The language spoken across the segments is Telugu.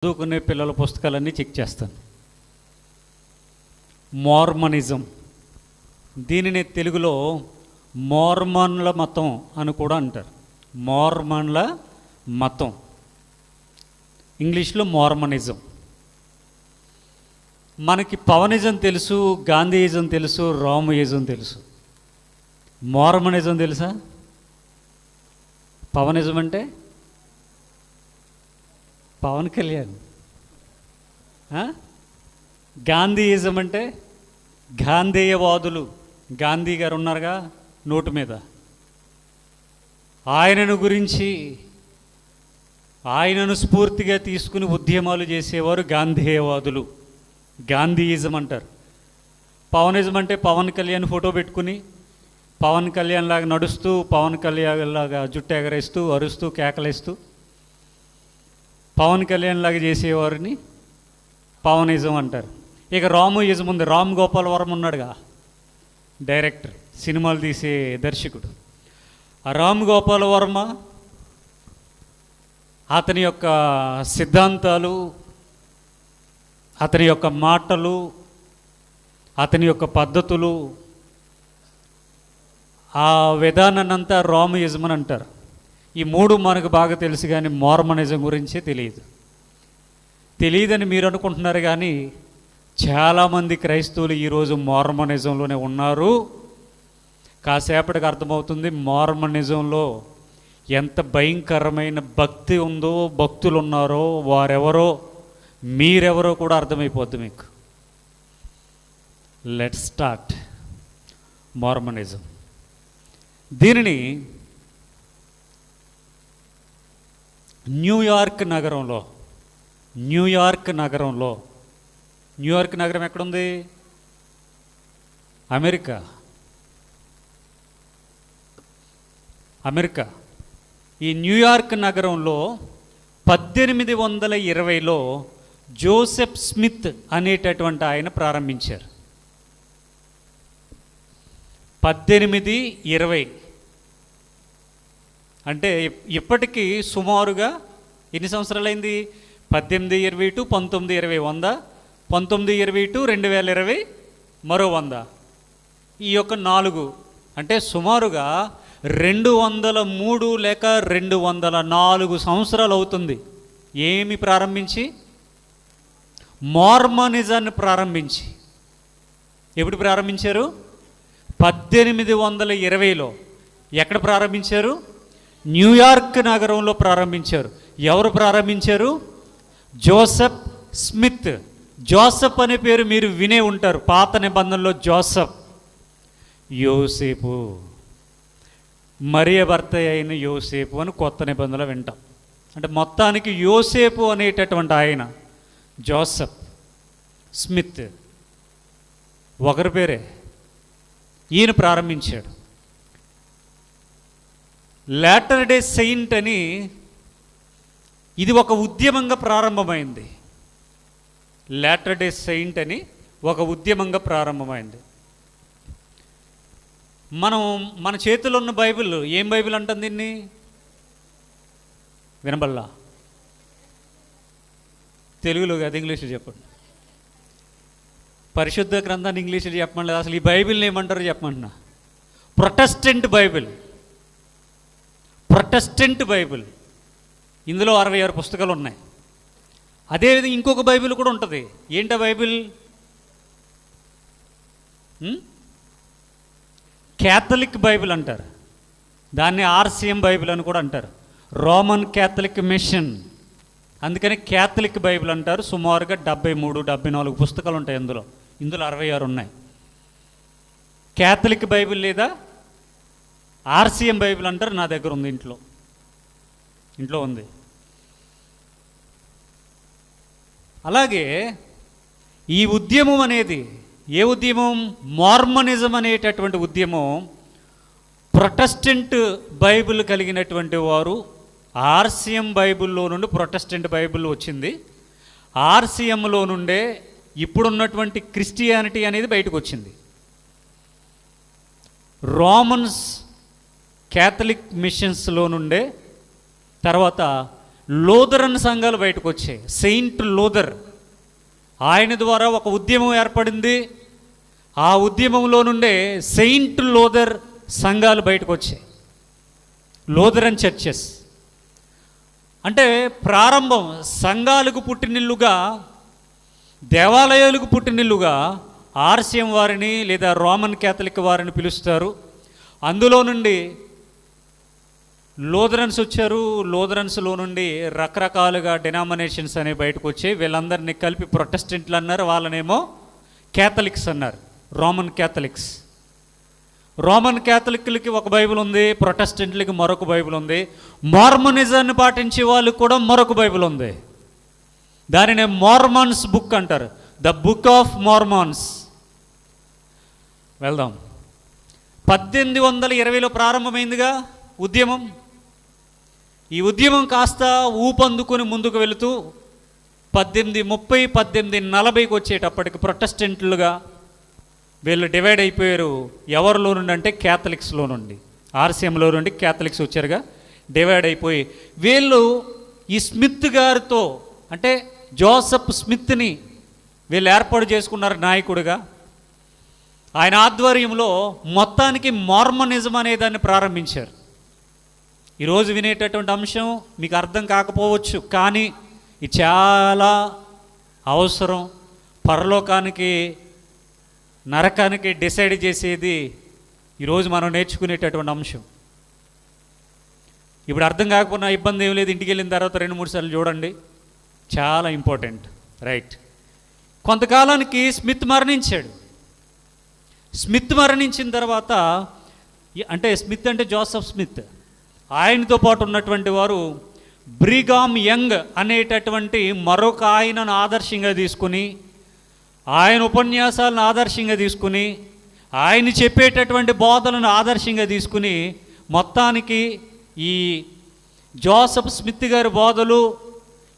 చదువుకునే పిల్లల పుస్తకాలన్నీ చెక్ చేస్తాను. మార్మనిజం, దీనిని తెలుగులో మోర్మన్ల మతం అని కూడా అంటారు. మోర్మన్ల మతం, ఇంగ్లీష్లో మార్మనిజం. మనకి పవనిజం తెలుసు, గాంధీయిజం తెలుసు, రామయిజం తెలుసు. మోర్మనిజం తెలుసా? పవనిజం అంటే పవన్ కళ్యాణ్. గాంధీయిజం అంటే గాంధేయవాదులు, గాంధీ గారు ఉన్నారుగా నోటు మీద, ఆయనను గురించి ఆయనను స్ఫూర్తిగా తీసుకుని ఉద్యమాలు చేసేవారు గాంధేయవాదులు, గాంధీయిజం అంటారు. పవనిజం అంటే పవన్ కళ్యాణ్ ఫోటో పెట్టుకుని పవన్ కళ్యాణ్ లాగా నడుస్తూ, పవన్ కళ్యాణ్ లాగా జుట్టు ఎగరేస్తూ, అరుస్తూ, కేకలేస్తూ పవన్ కళ్యాణ్ లాగా చేసేవారిని పవనిజం అంటారు. ఇక రామయిజం ఉంది. రామ్ గోపాల్ వర్మ ఉన్నాడుగా, డైరెక్టర్, సినిమాలు తీసే దర్శకుడు. ఆ రామ్ గోపాల్ వర్మ, అతని యొక్క సిద్ధాంతాలు, అతని యొక్క మాటలు, అతని యొక్క పద్ధతులు, ఆ విధానాన్నంతా రామయిజం అని అంటారు. ఈ మూడు మనకు బాగా తెలుసు, కానీ మార్మనిజం గురించే తెలియదని మీరు అనుకుంటున్నారు. కానీ చాలామంది క్రైస్తవులు ఈరోజు మార్మనిజంలోనే ఉన్నారు. కాసేపటికి అర్థమవుతుంది మార్మనిజంలో ఎంత భయంకరమైన భక్తి ఉందో, భక్తులు ఉన్నారో, వారెవరో, మీరెవరో కూడా అర్థమైపోద్ది మీకు. Let's start Mormonism. దీనిని న్యూయార్క్ నగరం ఎక్కడుంది? అమెరికా. ఈ న్యూయార్క్ నగరంలో 1820లో జోసెఫ్ స్మిత్ అనేటటువంటి ఆయన ప్రారంభించారు. 1820 అంటే ఇప్పటికీ సుమారుగా ఎన్ని సంవత్సరాలైంది? 1820 టు 1920, 100. 1920 టు 2020 మరో 100. ఈ యొక్క 4 అంటే సుమారుగా 203 లేక 204 సంవత్సరాలు అవుతుంది. ఏమి ప్రారంభించి? మార్మనిజాన్ని ప్రారంభించి. ఎప్పుడు ప్రారంభించారు? 1820లో. ఎక్కడ ప్రారంభించారు? న్యూయార్క్ నగరంలో ప్రారంభించారు. ఎవరు ప్రారంభించారు? Joseph Smith. జోసెఫ్ అనే పేరు మీరు వినే ఉంటారు. పాత నిబంధనలో జోసెఫ్, యోసేపు, మరియ భర్త అయిన యోసేపు అని కొత్త నిబంధనలో వింటాం. అంటే మొత్తానికి యోసేపు అనేటటువంటి ఆయన జోసెఫ్ స్మిత్ ఒకరి పేరే. ఈయన ప్రారంభించాడు. లాటర్ డే సెయింట్ అని, ఇది ఒక ఉద్యమంగా ప్రారంభమైంది. లాటర్ డే సెయింట్ అని ఒక ఉద్యమంగా ప్రారంభమైంది. మన చేతిలో ఉన్న బైబిల్ ఏం బైబిల్ అంటుంది? దీన్ని వినబల్లా? తెలుగులో కాదు, ఇంగ్లీష్లో చెప్పండి. పరిశుద్ధ గ్రంథాన్ని ఇంగ్లీష్లో చెప్పమండి. అసలు ఈ బైబిల్ని ఏమంటారో చెప్పమంటున్నా. Protestant Bible. ఇందులో 66 పుస్తకాలు ఉన్నాయి. అదేవిధంగా ఇంకొక బైబిల్ కూడా ఉంటుంది. ఏంటా బైబిల్? క్యాథలిక్ బైబిల్ అంటారు. దాన్ని RCM బైబిల్ అని కూడా అంటారు, రోమన్ క్యాథలిక్ మిషన్. అందుకని క్యాథలిక్ బైబిల్ అంటారు. సుమారుగా 73-74 పుస్తకాలు ఉంటాయి ఇందులో 66 ఉన్నాయి. క్యాథలిక్ బైబిల్ లేదా RCM బైబిల్ అంటారు. నా దగ్గర ఉంది, ఇంట్లో ఉంది. అలాగే ఈ ఉద్యమం అనేది ఏ ఉద్యమం? మార్మనిజం అనేటటువంటి ఉద్యమం. ప్రొటెస్టెంట్ బైబిల్ కలిగినటువంటి వారు RCM బైబిల్లో నుండి ప్రొటెస్టెంట్ బైబిల్ వచ్చింది. RCMలో నుండే ఇప్పుడున్నటువంటి క్రిస్టియానిటీ అనేది బయటకు వచ్చింది. రోమన్స్ క్యాథలిక్ మిషన్స్లో నుండే తర్వాత లూథరన్ సంఘాలు బయటకు వచ్చాయి. సెయింట్ లూథర్, ఆయన ద్వారా ఒక ఉద్యమం ఏర్పడింది. ఆ ఉద్యమంలో నుండే సెయింట్ లూథర్ సంఘాలు బయటకు వచ్చాయి, లూథరన్ చర్చెస్. అంటే ప్రారంభం సంఘాలకు పుట్టినిల్లుగా, దేవాలయాలకు పుట్టినిల్లుగా ఆర్సిఎం వారిని లేదా రోమన్ క్యాథలిక్ వారిని పిలుస్తారు. అందులో నుండి లూథరన్స్ వచ్చారు. లూథరన్స్లో నుండి రకరకాలుగా డినామినేషన్స్ అనేవి బయటకు వచ్చాయి. వీళ్ళందరినీ కలిపి ప్రొటెస్టెంట్లు అన్నారు, వాళ్ళనేమో క్యాథలిక్స్ అన్నారు, రోమన్ క్యాథలిక్స్. రోమన్ క్యాథలిక్లకి ఒక బైబిల్ ఉంది, ప్రొటెస్టెంట్లకి మరొక బైబిల్ ఉంది. మార్మనిజాన్ని పాటించే వాళ్ళకి కూడా మరొక బైబిల్ ఉంది. దానినే మార్మన్స్ బుక్ అంటారు, ద బుక్ ఆఫ్ మార్మన్స్. వెళ్దాం. 1820లో ప్రారంభమైందిగా ఉద్యమం. ఈ ఉద్యమం కాస్త ఊపందుకొని ముందుకు వెళుతూ 1830, 1840కి వచ్చేటప్పటికి ప్రొటెస్టెంట్లుగా వీళ్ళు డివైడ్ అయిపోయారు. ఎవరిలో నుండి అంటే క్యాథలిక్స్లో నుండి, ఆర్సిఎంలో నుండి క్యాథలిక్స్ వచ్చారుగా, డివైడ్ అయిపోయి వీళ్ళు ఈ స్మిత్ గారితో, అంటే జోసెఫ్ స్మిత్ని వీళ్ళు ఏర్పాటు చేసుకున్నారు నాయకుడిగా. ఆయన ఆధ్వర్యంలో మొత్తానికి మార్మనిజం అనే దాన్ని ప్రారంభించారు. ఈరోజు వినేటటువంటి అంశం మీకు అర్థం కాకపోవచ్చు, కానీ ఇది చాలా అవసరం. పరలోకానికి నరకానికి డిసైడ్ చేసేది ఈరోజు మనం నేర్చుకునేటటువంటి అంశం. ఇప్పుడు అర్థం కాకపోయినా ఇబ్బంది ఏం లేదు, ఇంటికి వెళ్ళిన తర్వాత 2-3 సార్లు చూడండి, చాలా ఇంపార్టెంట్. రైట్. కొంతకాలానికి స్మిత్ మరణించాడు. స్మిత్ మరణించిన తర్వాత, అంటే స్మిత్ అంటే జోసెఫ్ స్మిత్, ఆయనతో పాటు ఉన్నటువంటి వారు బ్రిగామ్ యంగ్ అనేటటువంటి మరొక ఆయనను ఆదర్శంగా తీసుకుని, ఆయన ఉపన్యాసాలను ఆదర్శంగా తీసుకుని, ఆయన చెప్పేటటువంటి బోధలను ఆదర్శంగా తీసుకుని, మొత్తానికి ఈ జోసెఫ్ స్మిత్ గారి బోధలు,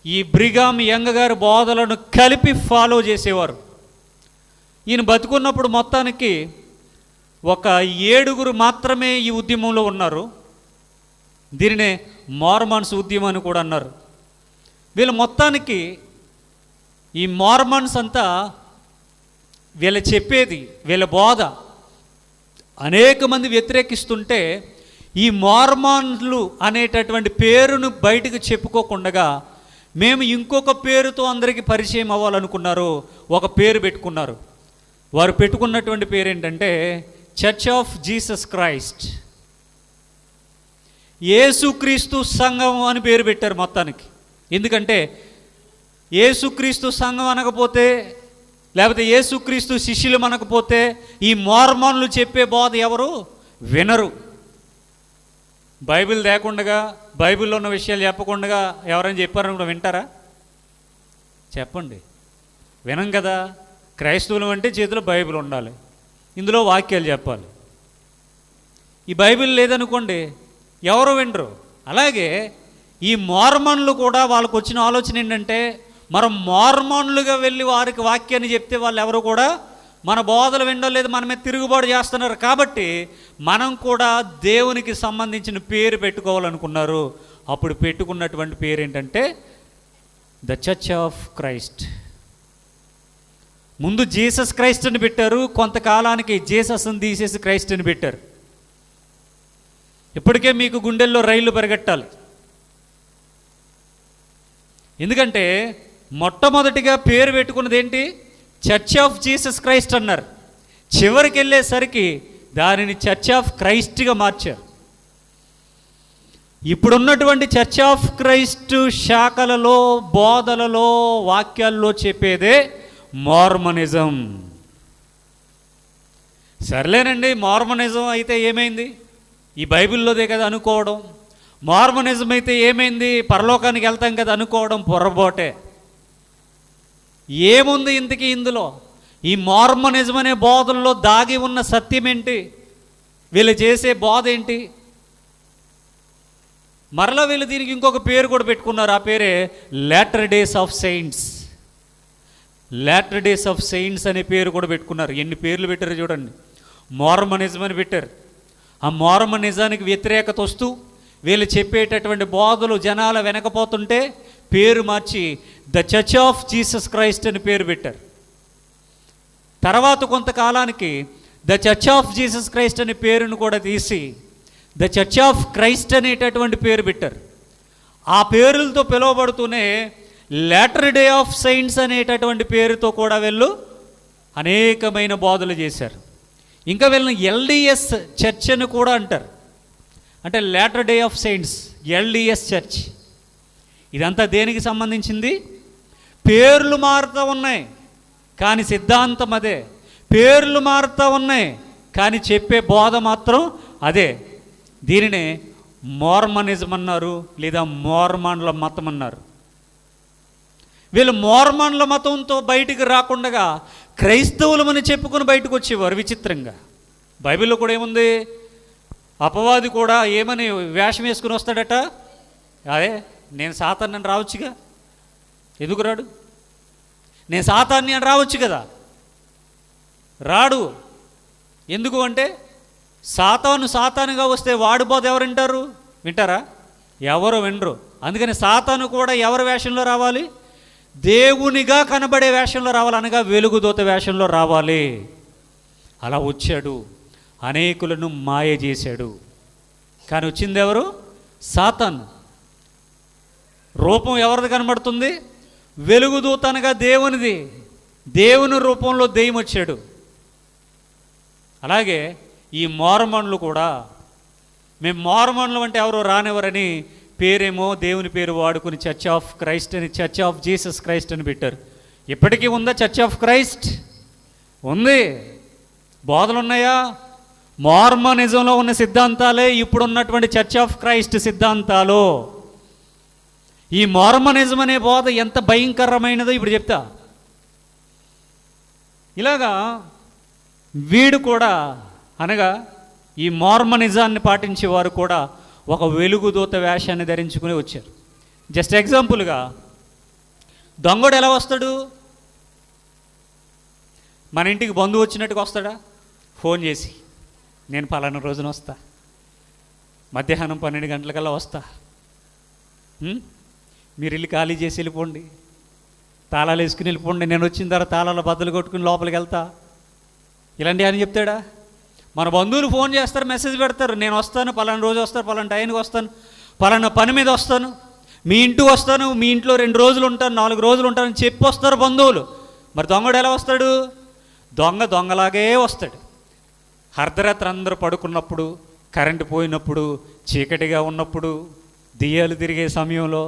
ఈ బ్రిగామ్ యంగ్ గారి బోధలను కలిపి ఫాలో చేసేవారు. ఈయన బతుకున్నప్పుడు మొత్తానికి ఒక 7 మాత్రమే ఈ ఉద్యమంలో ఉన్నారు. దీనినే మార్మన్స్ ఉద్యమం అని కూడా అన్నారు. వీళ్ళు మొత్తానికి ఈ మార్మన్స్ అంతా వీళ్ళు చెప్పేది, వీళ్ళ బోధ అనేక మంది వ్యతిరేకిస్తుంటే, ఈ మార్మన్లు అనేటటువంటి పేరును బయటకు చెప్పుకోకుండా మేము ఇంకొక పేరుతో అందరికీ పరిచయం అవ్వాలనుకున్నారు. ఒక పేరు పెట్టుకున్నారు. వారు పెట్టుకున్నటువంటి పేరు ఏంటంటే చర్చ్ ఆఫ్ జీసస్ క్రైస్ట్, యేసుక్రీస్తు సంఘం అని పేరు పెట్టారు మొత్తానికి. ఎందుకంటే యేసుక్రీస్తు సంఘం అనకపోతే, లేకపోతే యేసుక్రీస్తు శిష్యులు అనకపోతే ఈ మార్మన్లు చెప్పే బోధ ఎవరు వినరు. బైబిల్ లేకుండా, బైబిల్లో ఉన్న విషయాలు చెప్పకుండా ఎవరైనా చెప్పారనుకో వింటారా? చెప్పండి, వినం కదా. క్రైస్తవులు అంటే చేతిలో బైబిల్ ఉండాలి, ఇందులో వాక్యాలు చెప్పాలి. ఈ బైబిల్ లేదనుకోండి ఎవరు వినరు. అలాగే ఈ మార్మన్లు కూడా వాళ్ళకు వచ్చిన ఆలోచన ఏంటంటే, మనం మార్మన్లుగా వెళ్ళి వారికి వాక్యాన్ని చెప్తే వాళ్ళు ఎవరు కూడా మన బోధలు వినలేదు, మన మీద తిరుగుబాటు చేస్తున్నారు. కాబట్టి మనం కూడా దేవునికి సంబంధించిన పేరు పెట్టుకోవాలనుకున్నారు. అప్పుడు పెట్టుకున్నటువంటి పేరు ఏంటంటే ద చర్చ్ ఆఫ్ క్రైస్ట్. ముందు జీసస్ క్రైస్ట్ అని పెట్టారు, కొంతకాలానికి జీసస్ని తీసేసి క్రైస్ట్ అని పెట్టారు. ఇప్పటికే మీకు గుండెల్లో రైళ్లు పరిగెట్టాలి. ఎందుకంటే మొట్టమొదటిగా పేరు పెట్టుకున్నది ఏంటి? చర్చ్ ఆఫ్ జీసస్ క్రైస్ట్ అన్నారు. చివరికి వెళ్ళేసరికి దానిని చర్చ్ ఆఫ్ క్రైస్ట్గా మార్చారు. ఇప్పుడున్నటువంటి చర్చ్ ఆఫ్ క్రైస్ట్ శాఖలలో, బోధలలో, వాక్యాల్లో చెప్పేదే మార్మనిజం. సర్లేనండి, మార్మనిజం అయితే ఏమైంది? ఈ బైబిల్లోదే కదా అనుకోవడం. మార్మనిజం అయితే ఏమైంది? పరలోకానికి వెళ్తాం కదా అనుకోవడం పొరపాటే. ఏముంది ఇంతకీ ఇందులో? ఈ మార్మనిజం అనే బోధనలో దాగి ఉన్న సత్యం ఏంటి? వీళ్ళు చేసే బోధ ఏంటి? మరలా వీళ్ళు దీనికి ఇంకొక పేరు కూడా పెట్టుకున్నారు. ఆ పేరే later days of saints. Later days of saints అనే పేరు కూడా పెట్టుకున్నారు. ఎన్ని పేర్లు పెట్టారు చూడండి. మార్మనిజం అని పెట్టారు. ఆ మార్మనిజానికి వ్యతిరేకత వస్తూ వీళ్ళు చెప్పేటటువంటి బోధలు జనాల వెనకపోతుంటే పేరు మార్చి the church of Jesus Christ అని పేరు పెట్టారు. తర్వాత కొంతకాలానికి the church of Jesus Christ అనే పేరును కూడా తీసి ద చర్చ్ ఆఫ్ క్రైస్ట్ అనేటటువంటి పేరు పెట్టారు. ఆ పేరులతో పిలువబడుతూనే లేటర్ డే ఆఫ్ సెయింట్స్ అనేటటువంటి పేరుతో కూడా వీళ్ళు అనేకమైన బోధలు చేశారు. ఇంకా వీళ్ళని ఎల్డిఎస్ చర్చ్ అని కూడా అంటారు, అంటే latter day of saints, LDS church. ఇదంతా దేనికి సంబంధించింది? పేర్లు మారుతూ ఉన్నాయి కానీ సిద్ధాంతం అదే. పేర్లు మారుతూ ఉన్నాయి కానీ చెప్పే బోధ మాత్రం అదే. దీనినే మోర్మనిజం అన్నారు, లేదా మోర్మాన్ల మతం అన్నారు. వీళ్ళు మోర్మాన్ల మతంతో బయటికి రాకుండా క్రైస్తవులమని చెప్పుకుని బయటకు వచ్చేవారు. విచిత్రంగా బైబిల్లో కూడా ఏముంది? అపవాది కూడా ఏమని వేషం వేసుకుని వస్తాడట, అదే నేను సాతాన్ని అని రావచ్చుగా, ఎందుకు రాడు? నేను సాతాన్ని అని రావచ్చు కదా, రాడు. ఎందుకు అంటే సాతానుగా వస్తే వాడి బోధ ఎవరు వింటారు? వింటారా? ఎవరు వినరు. అందుకని సాతాను కూడా ఎవరి వేషంలో రావాలి? దేవునిగా కనబడే వేషంలో రావాలి, అనగా వెలుగుదూత వేషంలో రావాలి. అలా వచ్చాడు, అనేకులను మాయ చేశాడు. కానీ వచ్చింది ఎవరు? సాతాను. రూపం ఎవరిది కనబడుతుంది? వెలుగుదూత అనగా దేవునిది. దేవుని రూపంలో దెయ్యం వచ్చాడు. అలాగే ఈ మోర్మన్లు కూడా, మేము మోర్మన్లు అంటే ఎవరో రానివ్వరని పేరేమో దేవుని పేరు వాడుకుని చర్చ్ ఆఫ్ క్రైస్ట్ అని, చర్చ్ ఆఫ్ జీసస్ క్రైస్ట్ అని పెట్టారు. ఇప్పటికీ ఉందా చర్చ్ ఆఫ్ క్రైస్ట్? ఉంది. బోధలు ఉన్నాయా? మోర్మనిజంలో ఉన్న సిద్ధాంతాలే ఇప్పుడు ఉన్నటువంటి చర్చ్ ఆఫ్ క్రైస్ట్ సిద్ధాంతాలు. ఈ మోర్మనిజం అనే బోధ ఎంత భయంకరమైనదో ఇప్పుడు చెప్తా. ఇలాగా వీడు కూడా, అనగా ఈ మోర్మనిజాన్ని పాటించేవారు కూడా ఒక వెలుగుదూత వేషాన్ని ధరించుకుని వచ్చారు. జస్ట్ ఎగ్జాంపుల్గా, దొంగడు ఎలా వస్తాడు? మన ఇంటికి బంధువు వచ్చినట్టుగా వస్తాడా? ఫోన్ చేసి, నేను పలానా రోజున వస్తా, మధ్యాహ్నం 12 గంటలకల్లా వస్తా, మీరు ఇల్లు ఖాళీ చేసి వెళ్ళిపోండి, తాళాలు వేసుకుని వెళ్ళిపోండి, నేను వచ్చిన తర్వాత తాళాలు బద్దలు కొట్టుకుని లోపలికి వెళ్తా, ఇలాంటివి అని చెప్తాడా? మన బంధువులు ఫోన్ చేస్తారు, మెసేజ్ పెడతారు, నేను వస్తాను, పలానా రోజు వస్తాను, పలానా టైంకి వస్తాను, పలానా పని మీద వస్తాను, మీ ఇంటికి వస్తాను, మీ ఇంట్లో 2 రోజులు ఉంటాను, 4 రోజులు ఉంటానని చెప్పి వస్తారు బంధువులు. మరి దొంగడు ఎలా వస్తాడు? దొంగలాగే వస్తాడు. అర్ధరాత్రి అందరూ పడుకున్నప్పుడు, కరెంటు పోయినప్పుడు, చీకటిగా ఉన్నప్పుడు, దెయ్యాలు తిరిగే సమయంలో.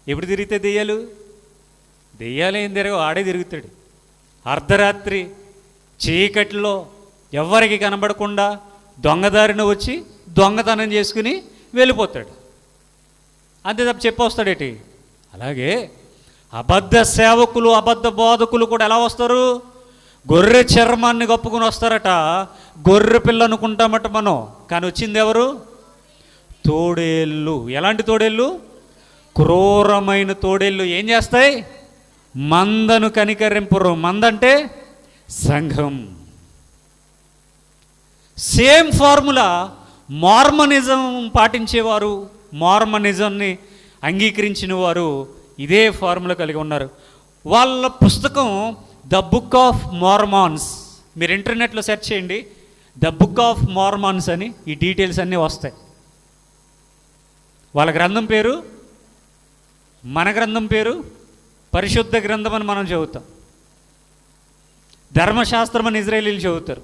ఎప్పుడు తిరిగితే దెయ్యాలు ఏం తిరగవు, ఆడే తిరుగుతాడు. అర్ధరాత్రి చీకటిలో ఎవ్వరికి కనబడకుండా దొంగదారిన వచ్చి దొంగతనం చేసుకుని వెళ్ళిపోతాడు. అంతే తప్ప చెప్పొస్తాడేటి? అలాగే అబద్ధ సేవకులు, అబద్ధ బోధకులు కూడా ఎలా వస్తారు? గొర్రె చర్మాన్ని కప్పుకుని వస్తారట. గొర్రె పిల్ల అనుకుంటామట మనం, కానీ వచ్చింది ఎవరు? తోడేళ్ళు. ఎలాంటి తోడేళ్ళు? క్రూరమైన తోడేళ్ళు. ఏం చేస్తాయి? మందను కనికరింపరు. మందంటే సంఘం. సేమ్ ఫార్ములా మార్మనిజం పాటించేవారు, మార్మనిజంని అంగీకరించిన వారు ఇదే ఫార్ములా కలిగి ఉన్నారు. వాళ్ళ పుస్తకం ద బుక్ ఆఫ్ మార్మాన్స్. మీరు ఇంటర్నెట్లో సెర్చ్ చేయండి, ద బుక్ ఆఫ్ మార్మాన్స్ అని, ఈ డీటెయిల్స్ అన్నీ వస్తాయి. వాళ్ళ గ్రంథం పేరు, మన గ్రంథం పేరు పరిశుద్ధ గ్రంథం అని మనం చదువుతాం. ధర్మశాస్త్రం అని ఇజ్రాయేలీలు చదువుతారు.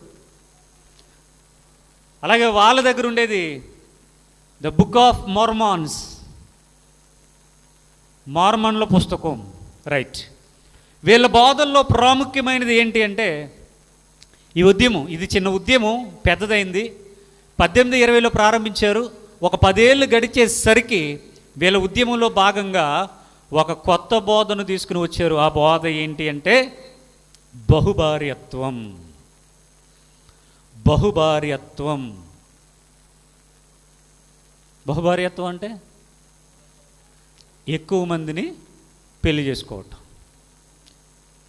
అలాగే వాళ్ళ దగ్గర ఉండేది ద బుక్ ఆఫ్ మార్మాన్స్, మార్మన్ల పుస్తకం. రైట్. వీళ్ళ బోధల్లో ప్రాముఖ్యమైనది ఏంటి అంటే ఈ ఉద్యమం. ఇది చిన్న ఉద్యమం, పెద్దదైంది. 1820లో ప్రారంభించారు. ఒక 10 ఏళ్ళు గడిచేసరికి వీళ్ళ ఉద్యమంలో భాగంగా ఒక కొత్త బోధను తీసుకుని వచ్చారు. ఆ బోధ ఏంటి అంటే బహుభార్యత్వం. బహుభార్యత్వం. బహుభార్యత్వం అంటే ఎక్కువ మందిని పెళ్లి చేసుకోవటం.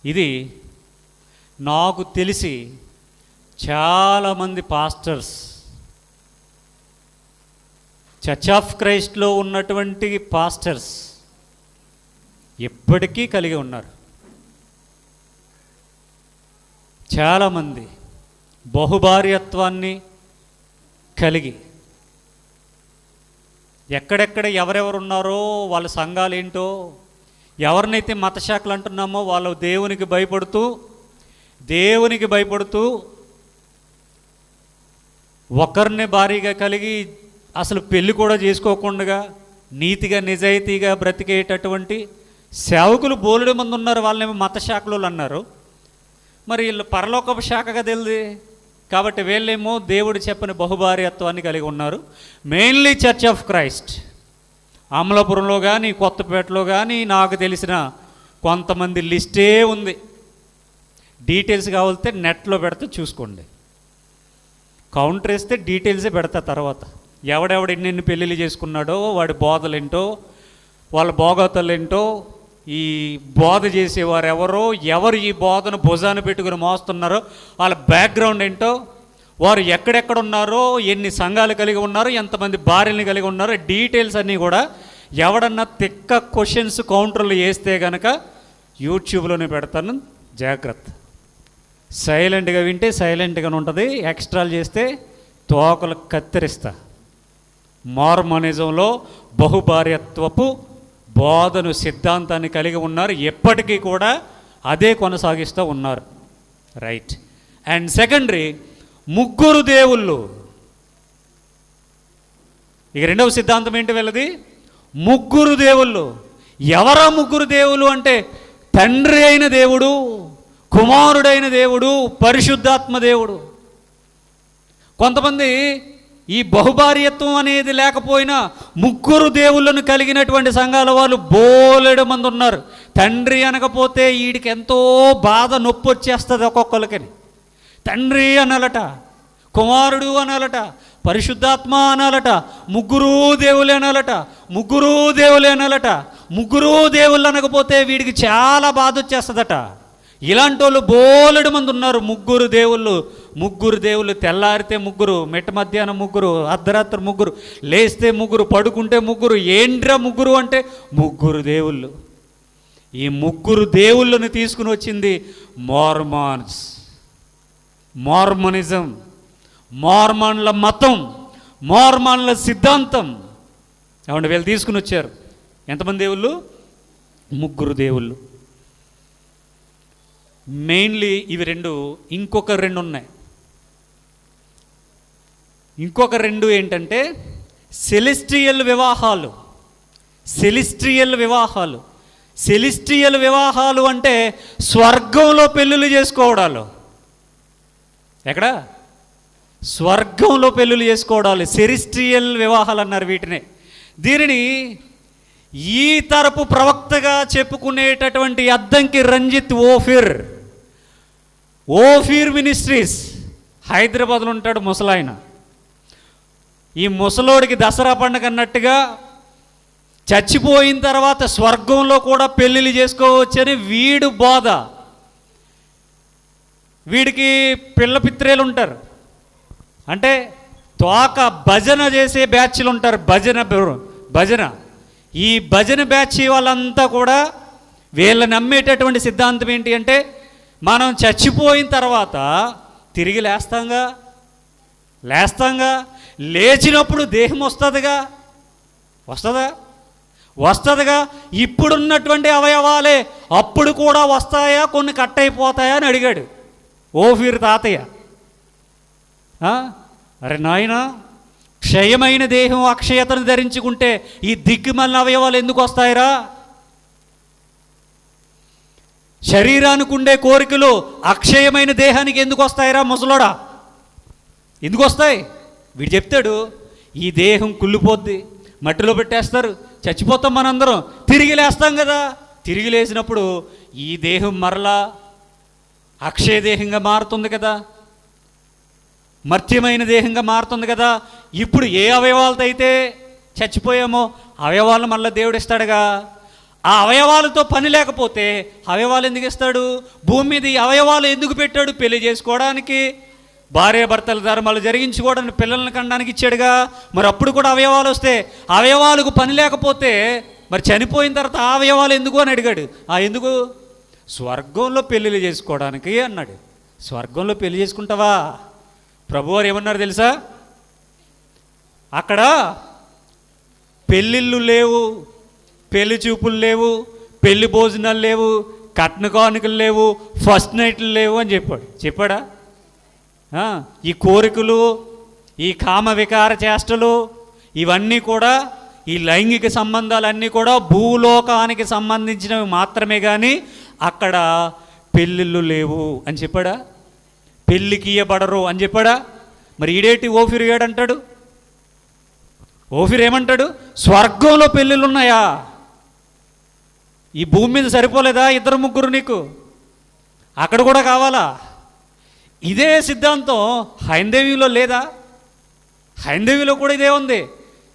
ఇది నాకు తెలిసి చాలామంది పాస్టర్స్ చర్చ్ ఆఫ్ క్రైస్ట్లో ఉన్నటువంటి పాస్టర్స్ ఎప్పటికీ కలిగి ఉన్నారు. చాలామంది బహుభార్యత్వాన్ని కలిగి ఎక్కడెక్కడ ఎవరెవరు ఉన్నారో వాళ్ళ సంఘాలు ఏంటో, ఎవరినైతే మతశాఖలు అంటున్నామో వాళ్ళు దేవునికి భయపడుతూ ఒకరిని భారీగా కలిగి అసలు పెళ్ళి కూడా చేసుకోకుండా నీతిగా నిజాయితీగా బ్రతికేటటువంటి సేవకులు బోలెడు మంది ఉన్నారు. వాళ్ళేమో మత శాఖలు అన్నారు. మరి వీళ్ళు పరలోకపు శాఖగా తెలియదు కాబట్టి వీళ్ళేమో దేవుడు చెప్పని బహుభార్యత్వాన్ని కలిగి ఉన్నారు. మెయిన్లీ చర్చ్ ఆఫ్ క్రైస్ట్ అమలాపురంలో కానీ కొత్తపేటలో కానీ నాకు తెలిసిన కొంతమంది లిస్టే ఉంది. డీటెయిల్స్ కావాలితే నెట్లో పెడితే చూసుకోండి. కౌంటర్ వేస్తే డీటెయిల్సే పెడతా. తర్వాత ఎవడెవడు ఎన్నెన్ని పెళ్ళిళ్ళు చేసుకున్నాడో, వాడి బోధలేంటో, వాళ్ళ భోగతలేంటో, ఈ బోధ చేసేవారు ఎవరు ఈ బోధను భుజాన్ని పెట్టుకుని మోస్తున్నారో వాళ్ళ బ్యాక్గ్రౌండ్ ఏంటో, వారు ఎక్కడెక్కడ ఉన్నారో, ఎన్ని సంఘాలు కలిగి ఉన్నారో, ఎంతమంది భార్యని కలిగి ఉన్నారో, డీటెయిల్స్ అన్నీ కూడా ఎవడన్నా తిక్క క్వశ్చన్స్ కౌంటర్లు వేస్తే కనుక యూట్యూబ్లోనే పెడతాను. జాగ్రత్త. సైలెంట్గా వింటే సైలెంట్గానే ఉంటుంది, ఎక్స్ట్రాలు చేస్తే తోకలు కత్తిరిస్తా. మార్మనిజంలో బహుభార్యత్వపు బోధను సిద్ధాంతాన్ని కలిగి ఉన్నారు. ఎప్పటికీ కూడా అదే కొనసాగిస్తూ ఉన్నారు. రైట్. అండ్ సెకండరీ, ముగ్గురు దేవుళ్ళు. ఇక రెండవ సిద్ధాంతం ఏంటి వీళ్ళది? ముగ్గురు దేవుళ్ళు. ఎవరా ముగ్గురు దేవుళ్ళు అంటే తండ్రి అయిన దేవుడు, కుమారుడైన దేవుడు, పరిశుద్ధాత్మ దేవుడు. కొంతమంది ఈ బహుభార్యత్వం అనేది లేకపోయినా ముగ్గురు దేవుళ్ళను కలిగినటువంటి సంఘాల వాళ్ళు బోలెడు మంది ఉన్నారు. తండ్రి అనకపోతే వీడికి ఎంతో బాధ, నొప్పి వచ్చేస్తుంది ఒక్కొక్కరికని. తండ్రి అనాలట, కుమారుడు అనాలట, పరిశుద్ధాత్మ అనాలట, ముగ్గురు దేవులే అనాలట, ముగ్గురు దేవుళ్ళు అనకపోతే వీడికి చాలా బాధ వచ్చేస్తుందట. ఇలాంటి వాళ్ళు బోలెడు మంది ఉన్నారు. ముగ్గురు దేవుళ్ళు. తెల్లారితే ముగ్గురు, మిట్ట మధ్యాహ్నం ముగ్గురు, అర్ధరాత్రి ముగ్గురు, లేస్తే ముగ్గురు, పడుకుంటే ముగ్గురు. ఏంట్రా ముగ్గురు అంటే ముగ్గురు దేవుళ్ళు. ఈ ముగ్గురు దేవుళ్ళని తీసుకుని వచ్చింది మార్మనిజం, మార్మన్ల మతం, మార్మన్ల సిద్ధాంతం. ఏమంటే వీళ్ళు తీసుకుని వచ్చారు. ఎంతమంది దేవుళ్ళు? ముగ్గురు దేవుళ్ళు. మెయిన్లీ ఇవి రెండు. ఇంకొక రెండు ఉన్నాయి. ఇంకొక రెండు ఏంటంటే సెలెస్టియల్ వివాహాలు అంటే స్వర్గంలో పెళ్ళిళ్ళు చేసుకోవడాలు. ఎక్కడ? స్వర్గంలో పెళ్ళిళ్ళు చేసుకోవడాలు. సెలెస్టియల్ వివాహాలు అన్నారు వీటిని. దీనిని ఈ తరపు ప్రవక్తగా చెప్పుకునేటటువంటి అద్దంకి రంజిత్ ఓఫీర్ మినిస్ట్రీస్ హైదరాబాద్లో ఉంటాడు ముసలాయన. ఈ ముసలోడికి దసరా పండుగ అన్నట్టుగా చచ్చిపోయిన తర్వాత స్వర్గంలో కూడా పెళ్ళిళ్ళు చేసుకోవచ్చని వీడు బోధ. వీడికి పిల్ల పిత్రేలు ఉంటారు. అంటే తోక భజన చేసే బ్యాచ్లు ఉంటారు. భజన ఈ భజన బ్యాచ్ వాళ్ళంతా కూడా వీళ్ళని నమ్మేటటువంటి సిద్ధాంతం ఏంటి అంటే మనం చచ్చిపోయిన తర్వాత తిరిగి లేస్తాంగా, లేచినప్పుడు దేహం వస్తుందిగా. ఇప్పుడున్నటువంటి అవయవాలే అప్పుడు కూడా వస్తాయా, కొన్ని కట్ అయిపోతాయా అని అడిగాడు ఓఫీర్ తాతయ్య. అరే నాయనా, క్షయమైన దేహం అక్షయతను ధరించుకుంటే ఈ దిక్కుమాలిన అవయవాలు ఎందుకు వస్తాయిరా? శరీరానికి ఉండే కోరికలు అక్షయమైన దేహానికి ఎందుకు వస్తాయిరా ముసలోడా? ఎందుకు వస్తాయి? వీడు చెప్తాడు, ఈ దేహం కుళ్ళిపోద్ది, మట్టిలో పెట్టేస్తారు, చచ్చిపోతాం మనందరం, తిరిగి లేస్తాం కదా. తిరిగి లేచినప్పుడు ఈ దేహం మరలా అక్షయ దేహంగా మారుతుంది కదా, మర్త్యమైన దేహంగా మారుతుంది కదా. ఇప్పుడు ఏ అవయవాలతో అయితే చచ్చిపోయామో అవయవాలను మళ్ళీ దేవుడు ఇస్తాడుగా. ఆ అవయవాలతో పని లేకపోతే అవయవాలు ఎందుకు ఇస్తాడు? భూమి మీద ఈ అవయవాలు ఎందుకు పెట్టాడు? పెళ్లి చేసుకోవడానికి, భార్యాభర్తల ధర్మాలు జరిగించుకోవడానికి పిల్లల్ని కనడానికి ఇచ్చాడుగా. మరి అప్పుడు కూడా అవయవాలు వస్తే, అవయవాలకు పని లేకపోతే మరి చనిపోయిన తర్వాత ఆ అవయవాలు ఎందుకు అని అడిగాడు. ఎందుకు? స్వర్గంలో పెళ్ళిళ్ళు చేసుకోవడానికి అన్నాడు. స్వర్గంలో పెళ్లి చేసుకుంటావా? ప్రభువారు ఏమన్నారు తెలుసా? అక్కడ పెళ్ళిళ్ళు లేవు, పెళ్లి చూపులు లేవు, పెళ్లి భోజనాలు లేవు, కట్న కానుకలు లేవు, ఫస్ట్ నైట్లు లేవు అని చెప్పాడా? ఈ కోరికలు, ఈ కామ వికార చేష్టలు, ఇవన్నీ కూడా, ఈ లైంగిక సంబంధాలన్నీ కూడా భూలోకానికి సంబంధించినవి మాత్రమే, కానీ అక్కడ పెళ్ళిళ్ళు లేవు అని చెప్పాడా? పెళ్ళికి ఇయ్యబడరు అని చెప్పాడా? మరి ఈడేటి ఓఫిర్ ఏడంటాడు? ఓఫిర్ ఏమంటాడు? స్వర్గంలో పెళ్ళిళ్ళు ఉన్నాయా? ఈ భూమి మీద సరిపోలేదా 2-3 నీకు? అక్కడ కూడా కావాలా? ఇదే సిద్ధాంతం హైందవీలో లేదా? హైందవీలో కూడా ఇదే ఉంది.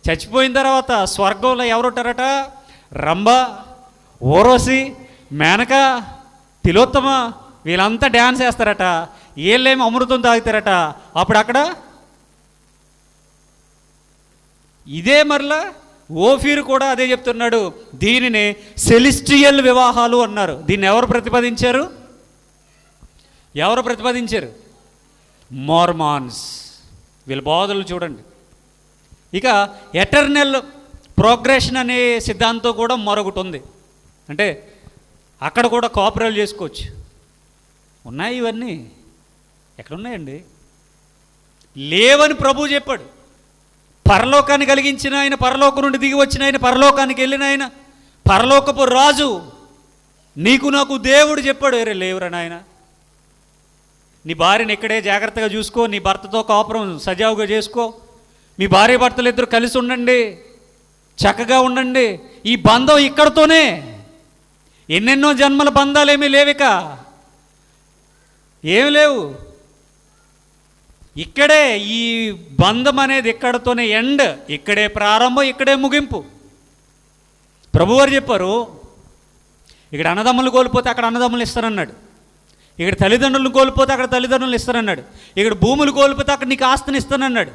చచ్చిపోయిన తర్వాత స్వర్గంలో ఎవరుంటారట? రంభ, ఓరోసి, మేనక, తిలోత్తమ, వీళ్ళంతా డ్యాన్స్ వేస్తారట. వీళ్ళేమో అమృతం తాగుతారట. అప్పుడు అక్కడ ఇదే మరలా ఓఫీర్ కూడా అదే చెప్తున్నాడు. దీనిని సెలిస్టియల్ వివాహాలు అన్నారు. దీన్ని ఎవరు ప్రతిపాదించారు? మోర్మాన్స్. వీళ్ళ బోధలు చూడండి. ఇక ఎటర్నల్ ప్రోగ్రెషన్ అనే సిద్ధాంతం కూడా మరొకటి ఉంది. అంటే అక్కడ కూడా కోఆపరేట్ చేసుకోవచ్చు. ఉన్నాయి ఇవన్నీ? ఎక్కడున్నాయండి? లేవని ప్రభువు చెప్పాడు. పరలోకాన్ని కలిగించిన ఆయన, పరలోకం నుండి దిగి వచ్చిన ఆయన, పరలోకానికి వెళ్ళిన ఆయన, పరలోకపు రాజు, నీకు నాకు దేవుడు చెప్పాడు, ఏరే లేవురా నాయన, నీ భార్యని ఇక్కడే జాగ్రత్తగా చూసుకో, నీ భర్తతో కాపురం సజావుగా చేసుకో, మీ భార్య భర్తలు ఇద్దరు కలిసి ఉండండి, చక్కగా ఉండండి. ఈ బంధం ఇక్కడతోనే. ఎన్నెన్నో జన్మల బంధాలు ఏమీ లేవిక, ఏమి లేవు. ఇక్కడే ఈ బంధం అనేది ఇక్కడతోనే ఎండ్, ఇక్కడే ప్రారంభం, ఇక్కడే ముగింపు. ప్రభువారు చెప్పారు, ఇక్కడ అన్నదమ్ములు కోల్పోతే అక్కడ అన్నదమ్ములు ఇస్తారన్నాడు. ఇక్కడ తల్లిదండ్రులను కోల్పోతే అక్కడ తల్లిదండ్రులు ఇస్తారన్నాడు. ఇక్కడ భూములు కోల్పోతే అక్కడ నీకు ఆస్తిని ఇస్తానన్నాడు.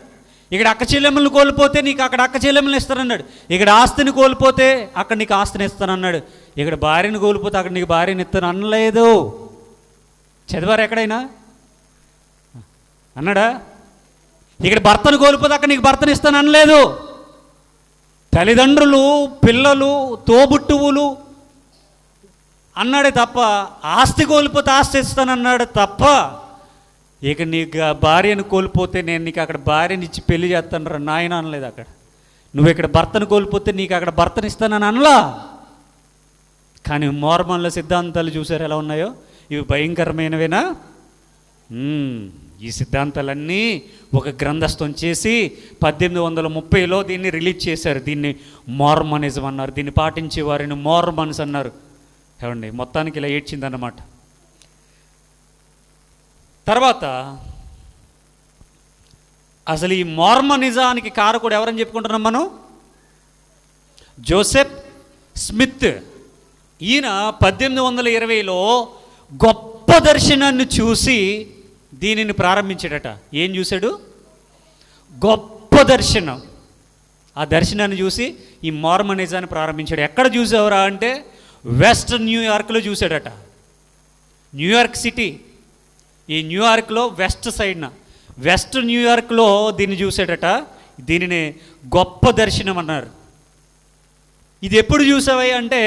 ఇక్కడ అక్క చెల్లెమ్మలను కోల్పోతే నీకు అక్కడ అక్క చెల్లెమ్మలను ఇస్తానన్నాడు. ఇక్కడ ఆస్తిని కోల్పోతే అక్కడ నీకు ఆస్తిని ఇస్తానన్నాడు. ఇక్కడ భార్యను కోల్పోతే అక్కడ నీకు భార్యని ఇస్తాను అనలేదు. చదివారు ఎక్కడైనా? అన్నాడా? ఇక్కడ భర్తను కోల్పోతే అక్కడ నీకు భర్తను ఇస్తాను అనలేదు. తల్లిదండ్రులు, పిల్లలు, తోబుట్టువులు అన్నాడే తప్ప, ఆస్తి కోల్పోతే ఆస్తి ఇస్తానన్నాడు తప్ప, ఇక నీకు భార్యను కోల్పోతే నేను నీకు అక్కడ భార్యని ఇచ్చి పెళ్లి చేస్తాను రా నాయన అనలేదు. అక్కడ నువ్వు ఇక్కడ భర్తను కోల్పోతే నీకు అక్కడ భర్తను ఇస్తానని అనలా. కానీ మోర్మన్ల సిద్ధాంతాలు చూసారు ఎలా ఉన్నాయో? ఇవి భయంకరమైనవేనా? ఈ సిద్ధాంతాలన్నీ ఒక గ్రంథస్థం చేసి 1830లో దీన్ని రిలీజ్ చేశారు. దీన్ని మోర్మనిజం అన్నారు. దీన్ని పాటించే వారిని మోర్మన్స్ అన్నారు. ఏమండి, మొత్తానికి ఇలా ఏడ్చిందన్నమాట. తర్వాత అసలు ఈ మోర్మనిజానికి కారకుడు ఎవరని చెప్పుకుంటున్నాం మనం? Joseph Smith. ఈయన 1820లో గొప్ప దర్శనాన్ని చూసి దీనిని ప్రారంభించాడట. ఏం చూశాడు? గొప్ప దర్శనం. ఆ దర్శనాన్ని చూసి ఈ మోర్మనిజాన్ని ప్రారంభించాడు. ఎక్కడ చూసావురా అంటే వెస్ట్ న్యూయార్క్లో చూశాడట. న్యూయార్క్ సిటీ, ఈ న్యూయార్క్లో వెస్ట్ సైడ్న, వెస్ట్ న్యూయార్క్లో దీన్ని చూశాడట. దీనిని గొప్ప దర్శనం అన్నారు. ఇది ఎప్పుడు చూసావా అంటే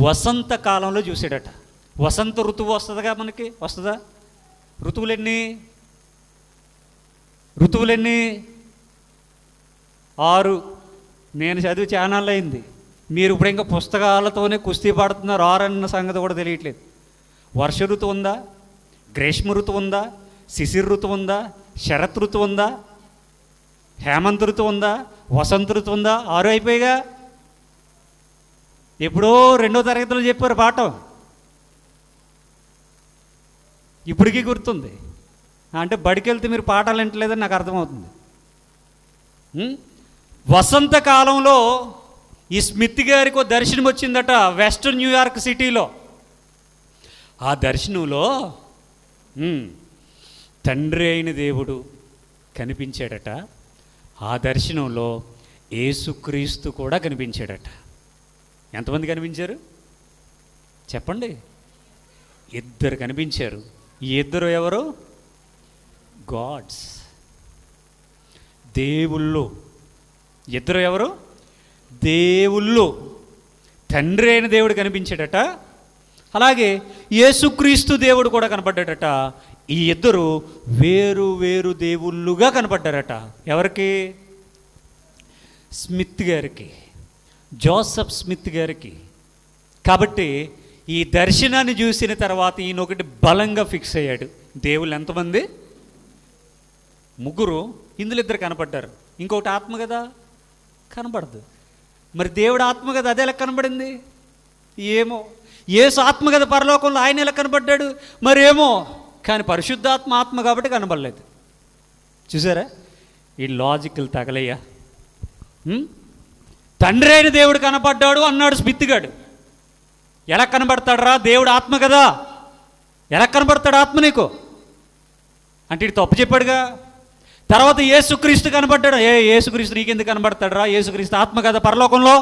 వసంత కాలంలో చూశాడట. వసంత ఋతువు వస్తుందిగా మనకి, వస్తుందా? ఋతువులెన్ని? 6. నేను చదివి ఛానల్ అయింది. మీరు ఇప్పుడు ఇంకా పుస్తకాలతోనే కుస్తీ పడుతున్నారు. 6 అన్న సంగతి కూడా తెలియట్లేదు. వర్ష ఋతువు ఉందా? గ్రీష్మ ఋతువు ఉందా? శిశిర ఋతువు ఉందా? శరత్ ఋతువు ఉందా? హేమంత ఋతువు ఉందా? వసంత ఋతువు ఉందా? 6 అయిపోయిగా. ఎప్పుడో 2వ తరగతిలో చెప్పారు పాఠం, ఇప్పటికీ గుర్తుంది. అంటే బడికి వెళ్తే మీరు పాఠాలు వింటలేదని నాకు అర్థమవుతుంది. వసంత కాలంలో ఈ స్మిత్ గారికి ఒక దర్శనం వచ్చిందట వెస్ట్ న్యూయార్క్ సిటీలో. ఆ దర్శనంలో తండ్రి అయిన దేవుడు కనిపించాడట. ఆ దర్శనంలో యేసుక్రీస్తు కూడా కనిపించాడట. ఎంతమంది కనిపించారు చెప్పండి? ఇద్దరు కనిపించారు. ఈ ఇద్దరు ఎవరు? గాడ్స్, దేవుళ్ళు. ఇద్దరు ఎవరు? దేవుళ్ళు. తండ్రి అయిన దేవుడు కనిపించాడట, అలాగే యేసుక్రీస్తు దేవుడు కూడా కనపడ్డాడట. ఈ ఇద్దరు వేరు వేరు దేవుళ్ళుగా కనపడ్డారట. ఎవరికి? స్మిత్ గారికి, జోసెఫ్ స్మిత్ గారికి. కాబట్టి ఈ దర్శనాన్ని చూసిన తర్వాత ఈయన ఒకటి బలంగా ఫిక్స్ అయ్యాడు. దేవుళ్ళు ఎంతమంది? ముగ్గురు. ఇందులో ఇద్దరు కనపడ్డారు. ఇంకొకటి ఆత్మ కదా, కనపడదు. మరి దేవుడు ఆత్మ కదా, అదే ఎలా కనపడింది? ఏమో. యేసు ఆత్మ కదా పరలోకంలో, ఆయన ఎలా కనపడ్డాడు? మరేమో. కానీ పరిశుద్ధాత్మ ఆత్మ కాబట్టి కనపడలేదు. చూసారా ఈ లాజికల్ తగలయ్యా? తండ్రి అయిన దేవుడు కనపడ్డాడు అన్నాడు స్మిత్గాడు. ఎలా కనబడతాడరా? దేవుడు ఆత్మ కదా, ఎలా కనబడతాడు ఆత్మ నీకు అంటే ఇటు తప్పు చెప్పాడుగా. తర్వాత యేసుక్రీస్తు కనబడ్డాడు. యేసుక్రీస్తు నీకెందుకు కనబడతాడురా? యేసుక్రీస్తు ఆత్మ కదా పరలోకంలో.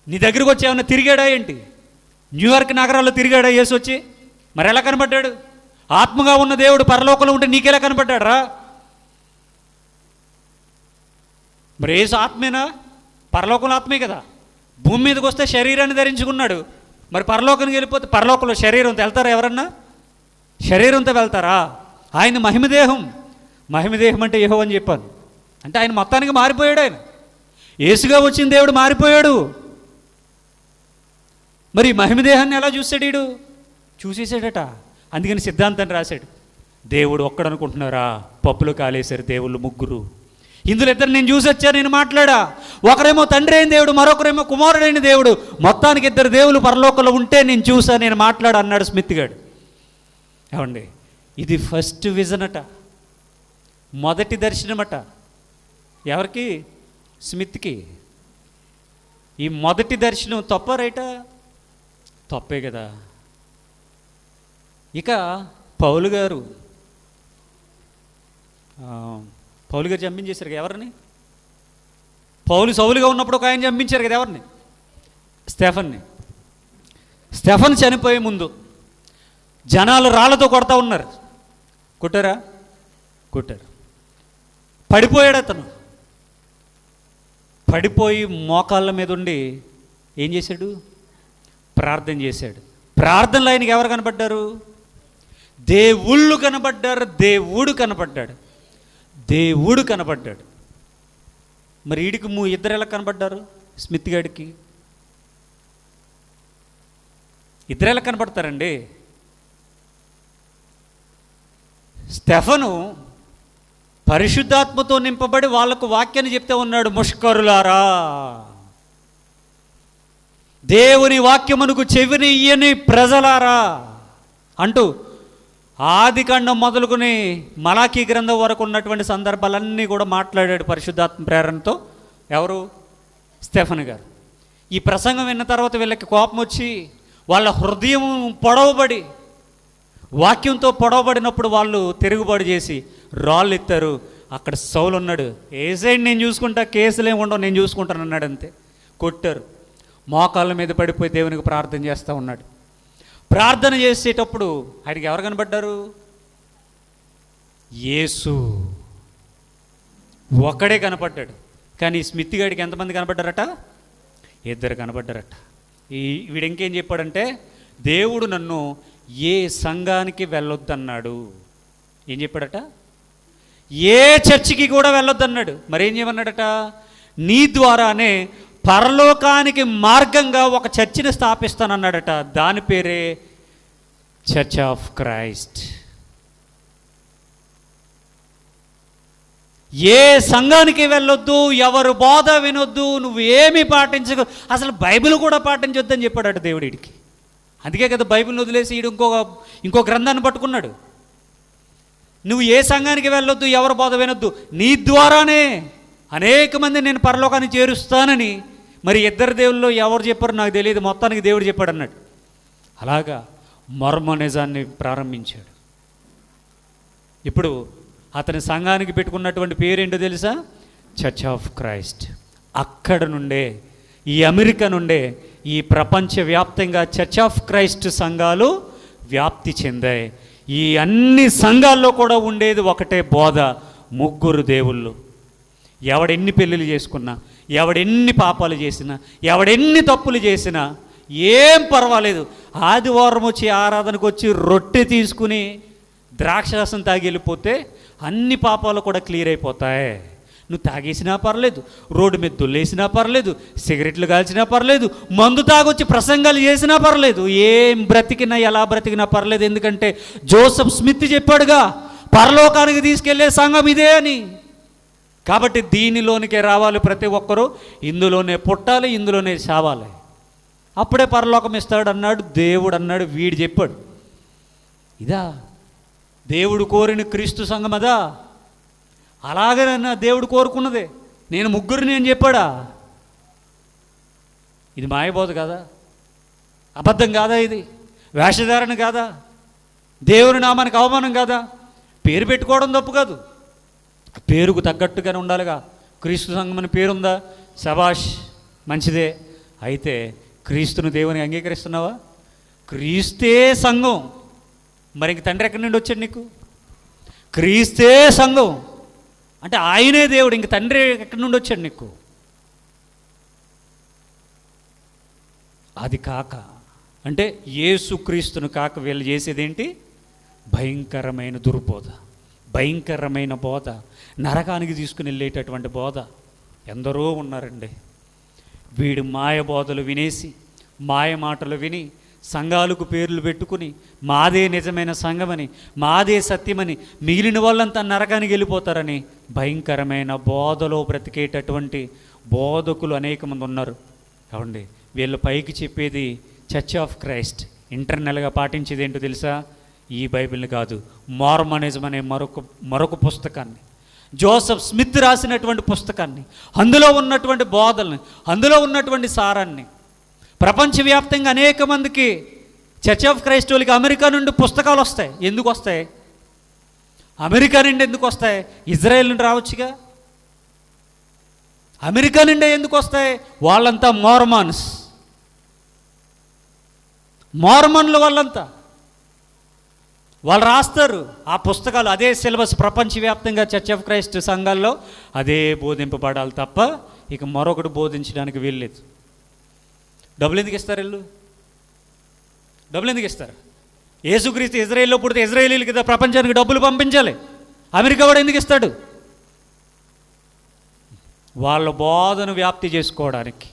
నీ దగ్గరికి వచ్చి ఏమన్నా తిరిగాడా ఏంటి? న్యూయార్క్ నగరాల్లో తిరిగాడా యేసు వచ్చి? మరి ఎలా కనబడ్డాడు? ఆత్మగా ఉన్న దేవుడు పరలోకంలో ఉంటే నీకెలా కనబడ్డాడు రా? మరి యేసు ఆత్మేనా? పరలోకంలో ఆత్మే కదా. భూమి మీదకి వస్తే శరీరాన్ని ధరించుకున్నాడు. మరి పరలోకానికి వెళ్ళిపోతే పరలోకంలో శరీరంతో వెళ్తారా? ఎవరన్నా శరీరంతో వెళ్తారా? ఆయన మహిమదేహం. మహిమదేహం అంటే యెహోవా అని చెప్పాను. అంటే ఆయన మొత్తానికి మారిపోయాడు. ఆయన యేసుగా వచ్చిన దేవుడు మారిపోయాడు. మరి మహిమదేహాన్ని ఎలా చూశాడు? వీడు చూసేసాడట. అందుకని సిద్ధాంతాన్ని రాశాడు. దేవుడు ఒక్కడనుకుంటున్నారా? పప్పులు కాలేశారు దేవుళ్ళు ముగ్గురు. ఇందులో ఇద్దరు నేను చూసి వచ్చా, నేను మాట్లాడా. ఒకరేమో తండ్రి అయిన దేవుడు, మరొకరేమో కుమారుడైన దేవుడు. మొత్తానికి ఇద్దరు దేవుళ్ళు పరలోకంలో ఉంటే నేను చూసా, నేను మాట్లాడా అన్నాడు స్మిత్ గాడు. ఏమండి, ఇది ఫస్ట్ విజన్ అట, మొదటి దర్శనమట. ఎవరికి? స్మిత్కి. ఈ మొదటి దర్శనం తప్ప రైటా? తప్పే కదా. ఇక పౌలు గారు చంపించేశారు కదా ఎవరిని? పౌలు సౌలుగా ఉన్నప్పుడు ఒక ఆయన చంపించారు కదా ఎవరిని? స్టెఫన్ని. స్టెఫన్ చనిపోయే ముందు జనాలు రాళ్లతో కొడతా ఉన్నారు. కొట్టారా? కొట్టారు. పడిపోయాడు అతను. పడిపోయి మోకాళ్ళ మీద ఉండి ఏం చేశాడు? ప్రార్థన చేశాడు. ప్రార్థనలో ఆయనకి ఎవరు కనపడ్డారు? దేవుళ్ళు కనపడ్డారు. దేవుడు కనపడ్డాడు. దేవుడు కనపడ్డాడు. మరి వీడికి ఇద్దరు ఎలా కనపడ్డారు? స్మిత్ గాడికి ఇద్దరు ఎలా కనపడతారండి? స్టెఫను పరిశుద్ధాత్మతో నింపబడి వాళ్లకు వాక్యాన్ని చెప్తే ఉన్నాడు. ముష్కరులారా, దేవుని వాక్యమునకు చెవిని ఇయ్యని ప్రజలారా అంటూ ఆదికాండం మొదలుకొని మలాకీ గ్రంథం వరకు ఉన్నటువంటి సందర్భాలన్నీ కూడా మాట్లాడాడు పరిశుద్ధాత్మ ప్రేరణతో. ఎవరు? స్టెఫన్ గారు. ఈ ప్రసంగం విన్న తర్వాత వీళ్ళకి కోపం వచ్చి వాళ్ళ హృదయం పొడవబడి, వాక్యంతో పొడవబడినప్పుడు వాళ్ళు తిరుగుబాటు చేసి రాళ్ళు ఎత్తారు. అక్కడ సౌలు ఉన్నాడు. ఏసైడ్ నేను చూసుకుంటా, కేసులు ఏమి ఉండవు, నేను చూసుకుంటాను అన్నాడు. అంతే. కొట్టారు. మోకాళ్ళ మీద పడిపోయి దేవునికి ప్రార్థన చేస్తూ ఉన్నాడు. ప్రార్థన చేసేటప్పుడు ఆయనకి ఎవరు కనబడ్డారు? యేసు ఒక్కడే కనపడ్డాడు. కానీ స్మిత్ గాడికి ఎంతమంది కనపడ్డారట? ఇద్దరు కనపడ్డారట. వీడు ఇంకేం చెప్పాడంటే, దేవుడు నన్ను ఏ సంఘానికి వెళ్ళొద్దన్నాడు. ఏం చెప్పాడట? ఏ చర్చికి కూడా వెళ్ళొద్దన్నాడు. మరేం చేయమన్నాడట? నీ ద్వారానే పరలోకానికి మార్గంగా ఒక చర్చిని స్థాపిస్తానన్నాడట. దాని పేరే చర్చ్ ఆఫ్ క్రైస్ట్. ఏ సంఘానికి వెళ్ళొద్దు, ఎవరు బోధ వినొద్దు, నువ్వు ఏమీ పాటించకు, అసలు బైబిల్ కూడా పాటించొద్దని చెప్పాడట దేవుడికి. అందుకే కదా బైబిల్ని వదిలేసి ఈడు ఇంకో గ్రంథాన్ని పట్టుకున్నాడు. నువ్వు ఏ సంఘానికి వెళ్ళొద్దు, ఎవరు బోధ వినొద్దు, నీ ద్వారానే అనేక మంది నేను పరలోకాన్ని చేరుస్తానని. మరి ఇద్దరు దేవుల్లో ఎవరు చెప్పారు నాకు తెలియదు, మొత్తానికి దేవుడు చెప్పాడు అన్నాడు. అలాగా మర్మనిజాన్ని ప్రారంభించాడు. ఇప్పుడు అతని సంఘానికి పెట్టుకున్నటువంటి పేరేంటో తెలుసా? Church of Christ. అక్కడ నుండే, ఈ అమెరికా నుండే ఈ ప్రపంచవ్యాప్తంగా చర్చ్ ఆఫ్ క్రైస్ట్ సంఘాలు వ్యాప్తి చెందాయి. ఈ అన్ని సంఘాల్లో కూడా ఉండేది ఒకటే బోధ, ముగ్గురు దేవుళ్ళు. ఎవడెన్ని పెళ్ళిళ్ళు చేసుకున్నా, ఎవడెన్ని పాపాలు చేసినా, ఎవడెన్ని తప్పులు చేసినా ఏం పర్వాలేదు, ఆదివారం వచ్చి ఆరాధనకు వచ్చి రొట్టె తీసుకుని ద్రాక్షరసం తాగి వెళ్ళిపోతే అన్ని పాపాలు కూడా క్లియర్ అయిపోతాయి. నువ్వు తాగేసినా పర్లేదు, రోడ్డు మీద దొల్లేసినా పర్లేదు, సిగరెట్లు కాల్చినా పర్లేదు, మందు తాగొచ్చి ప్రసంగాలు చేసినా పర్లేదు, ఏం బ్రతికినా ఎలా బ్రతికినా పర్లేదు. ఎందుకంటే జోసెఫ్ స్మిత్ చెప్పాడుగా, పరలోకానికి తీసుకెళ్లే సంఘం ఇదే అని. కాబట్టి దీనిలోనికే రావాలి ప్రతి ఒక్కరూ, ఇందులోనే పుట్టాలి, ఇందులోనే చావాలి, అప్పుడే పరలోకం ఇస్తాడు అన్నాడు దేవుడు అన్నాడు. వీడు చెప్పాడు. ఇదా దేవుడు కోరిన క్రీస్తు సంఘం? అదా? అలాగే దేవుడు కోరుకున్నదే. నేను ముగ్గురిని అని చెప్పాడా? ఇది మాయబోధ కాదా? అబద్ధం కాదా? ఇది వేషధారణ కాదా? దేవుని నామానికి అవమానం కాదా? పేరు పెట్టుకోవడం తప్పు కాదు, పేరుకు తగ్గట్టుగానే ఉండాలిగా. క్రీస్తు సంఘం అని పేరుందా? శబాష్, మంచిదే. అయితే క్రీస్తును దేవుని అంగీకరిస్తున్నావా? క్రీస్తే సంఘం, మరి ఇంక తండ్రి ఎక్కడి నుండి వచ్చాడు నీకు? క్రీస్తే సంఘం అంటే ఆయనే దేవుడు, ఇంక తండ్రి ఎక్కడి నుండి వచ్చాడు నీకు? అది కాక అంటే యేసుక్రీస్తును కాక వీళ్ళు చేసేదేంటి? భయంకరమైన దుర్బోధ, భయంకరమైన బోధ, నరకానికి తీసుకుని వెళ్ళేటటువంటి బోధ. ఎందరో ఉన్నారండి వీడు మాయ బోధలు వినేసి, మాయ మాటలు విని సంఘాలకు పేర్లు పెట్టుకుని మాదే నిజమైన సంఘమని, మాదే సత్యమని, మిగిలిన వాళ్ళంతా నరకానికి వెళ్ళిపోతారని భయంకరమైన బోధలో బ్రతికేటటువంటి బోధకులు అనేక మంది ఉన్నారు. కావండి, వీళ్ళు పైకి చెప్పేది చర్చ్ ఆఫ్ క్రైస్ట్, ఇంటర్నల్గా పాటించేది ఏంటో తెలుసా? ఈ బైబిల్ని కాదు, మార్మనిజం అనే మరొక పుస్తకాన్ని, జోసెఫ్ స్మిత్ రాసినటువంటి పుస్తకాన్ని, అందులో ఉన్నటువంటి బోధల్ని, అందులో ఉన్నటువంటి సారాన్ని. ప్రపంచవ్యాప్తంగా అనేక మందికి చర్చ్ ఆఫ్ క్రైస్ట్ వాళ్ళకి అమెరికా నుండి పుస్తకాలు వస్తాయి. ఎందుకు వస్తాయి? అమెరికా నుండి ఎందుకు వస్తాయి? ఇజ్రాయెల్ నుండి రావచ్చుగా. అమెరికా నుండి ఎందుకు వస్తాయి? వాళ్ళంతా మార్మన్లు, వాళ్ళంతా వాళ్ళు రాస్తారు ఆ పుస్తకాలు. అదే సిలబస్ ప్రపంచవ్యాప్తంగా చర్చ్ ఆఫ్ క్రైస్ట్ సంఘాల్లో అదే బోధింపబడాలి తప్ప ఇక మరొకటి బోధించడానికి వీల్లేదు. డబ్బులు ఎందుకు ఇస్తారు వీళ్ళు? డబ్బులు ఎందుకు ఇస్తారు? యేసుక్రీస్తు ఇజ్రాయేల్లో పుడితే ఇజ్రాయేలీలు కదా ప్రపంచానికి డబ్బులు పంపించాలి. అమెరికా వాడు ఎందుకు ఇస్తాడు? వాళ్ళ బోధను వ్యాప్తి చేసుకోవడానికి,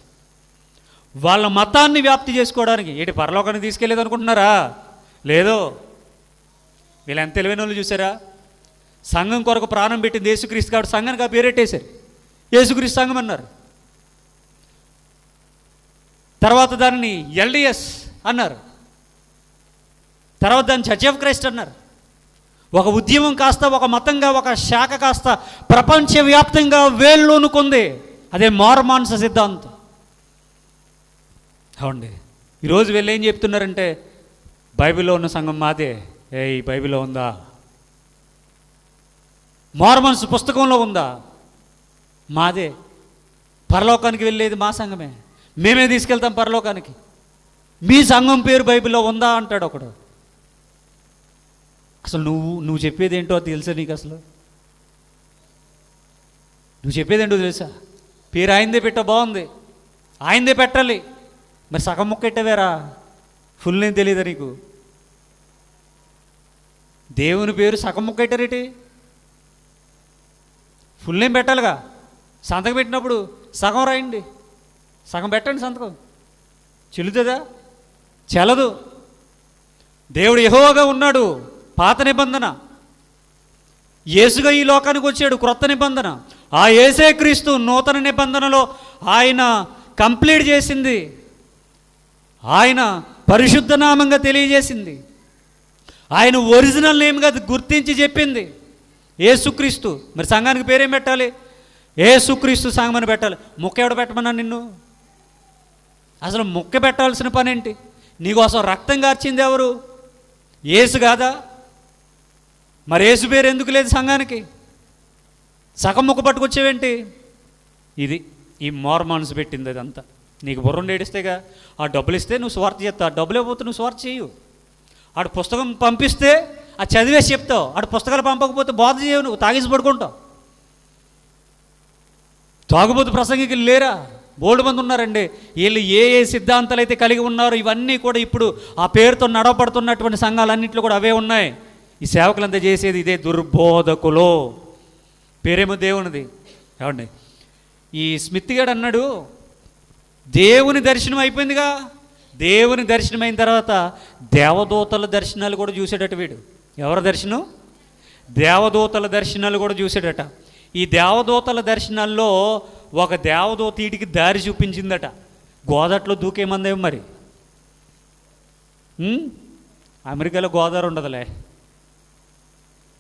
వాళ్ళ మతాన్ని వ్యాప్తి చేసుకోవడానికి. ఏంటి పరలోకానికి తీసుకెళ్ళేది అనుకుంటున్నారా? లేదో. వీళ్ళు ఎంత తెలివైన వాళ్ళు చూసారా? సంఘం కొరకు ప్రాణం పెట్టింది యేసుక్రీస్తు కాబట్టి సంఘానికి ఆ పేరెట్టేశారు, యేసుక్రీస్తు సంఘం అన్నారు. తర్వాత దాన్ని ఎల్డిఎస్ అన్నారు, తర్వాత దాన్ని చర్చ్ ఆఫ్ క్రైస్ట్ అన్నారు. ఒక ఉద్యమం కాస్త, ఒక మతంగా, ఒక శాఖ కాస్త ప్రపంచవ్యాప్తంగా వేళ్ళూనుకుంది. అదే మార్మాన్స్ సిద్ధాంతం. అవునండి, ఈరోజు వీళ్ళు ఏం చెప్తున్నారంటే బైబిల్లో ఉన్న సంఘం మాదే. ఈ బైబిల్లో ఉందా? మార్మన్స్ పుస్తకంలో ఉందా? మాదే. పరలోకానికి వెళ్ళేది మా సంఘమే, మేమే తీసుకెళ్తాం పరలోకానికి. మీ సంఘం పేరు బైబిల్లో ఉందా అంటాడు ఒకడు. అసలు నువ్వు చెప్పేది ఏంటో తెలుసా నీకు? అసలు నువ్వు చెప్పేది ఏంటో తెలుసా? పేరు ఆయనదే పెట్ట, బాగుంది, ఆయనదే పెట్టాలి. మరి సగం ముక్క ఎట్టవేరా? ఫుల్ నేమ్ తెలియదా నీకు? దేవుని పేరు సగం ముక్క ఎట్టారేటి? Full name పెట్టాలిగా. సంతకం పెట్టినప్పుడు సగం రాయండి, సగం పెట్టండి సంతకం. చెల్లుతుందా? చెల్లదు. దేవుడు యెహోవాగా ఉన్నాడు, పాత నిబంధన. యేసుగా ఈ లోకానికి వచ్చాడు, క్రొత్త నిబంధన. ఆ యేసే క్రీస్తు నూతన నిబంధనలో ఆయన కంప్లీట్ చేసింది, ఆయన పరిశుద్ధ నామంగా తెలియజేసింది, ఆయన ఒరిజినల్ నేమ్గా గుర్తించి చెప్పింది యేసుక్రీస్తు. మరి సంఘానికి పేరేం పెట్టాలి? యేసుక్రీస్తు సంఘం అని పెట్టాలి. ముక్క ఎవడ పెట్టమన్నా నిన్ను? అసలు ముక్క పెట్టాల్సిన పని ఏంటి? నీకోసం రక్తం కార్చింది ఎవరు? యేసు కాదా? మరి యేసు పేరు ఎందుకు లేదు సంఘానికి? సగం ముక్క పట్టుకొచ్చేవేంటి? ఇది ఈ మార్మాన్స్ పెట్టింది అదంతా. నీకు బుర్రం ఏడిస్తేగా, ఆ డబ్బులు ఇస్తే నువ్వు స్వార్థ చేస్తావు, ఆ డబ్బులు ఇవ్వకపోతే నువ్వు స్వార్థ చేయవు. ఆడు పుస్తకం పంపిస్తే అది చదివేసి చెప్తావు, ఆడు పుస్తకాలు పంపకపోతే బోధ చేయవు, నువ్వు తాగేసి పడుకుంటావు. తాగుబోతు ప్రసంగికులు లేరా? బోల్డ్ మంది ఉన్నారండి. వీళ్ళు ఏ ఏ సిద్ధాంతాలు అయితే కలిగి ఉన్నారో ఇవన్నీ కూడా ఇప్పుడు ఆ పేరుతో నడవబడుతున్నటువంటి సంఘాలన్నింటిలో కూడా అవే ఉన్నాయి. ఈ సేవకులంతా చేసేది ఇదే, దుర్బోధకులు. పేరేమో దేవునిది. ఏమండి, ఈ స్మిత్ గారు అన్నాడు, దేవుని దర్శనం అయిపోయిందిగా, దేవుని దర్శనం అయిన తర్వాత దేవదూతల దర్శనాలు కూడా చూసాడట వీడు. ఎవరి దర్శనం? దేవదూతల దర్శనాలు కూడా చూసాడట. ఈ దేవదూతల దర్శనాల్లో ఒక దేవదూత వీటికి దారి చూపించిందట. గోదాట్లో దూకేమందేమో మరి. అమెరికాలో గోదావరి ఉండదులే,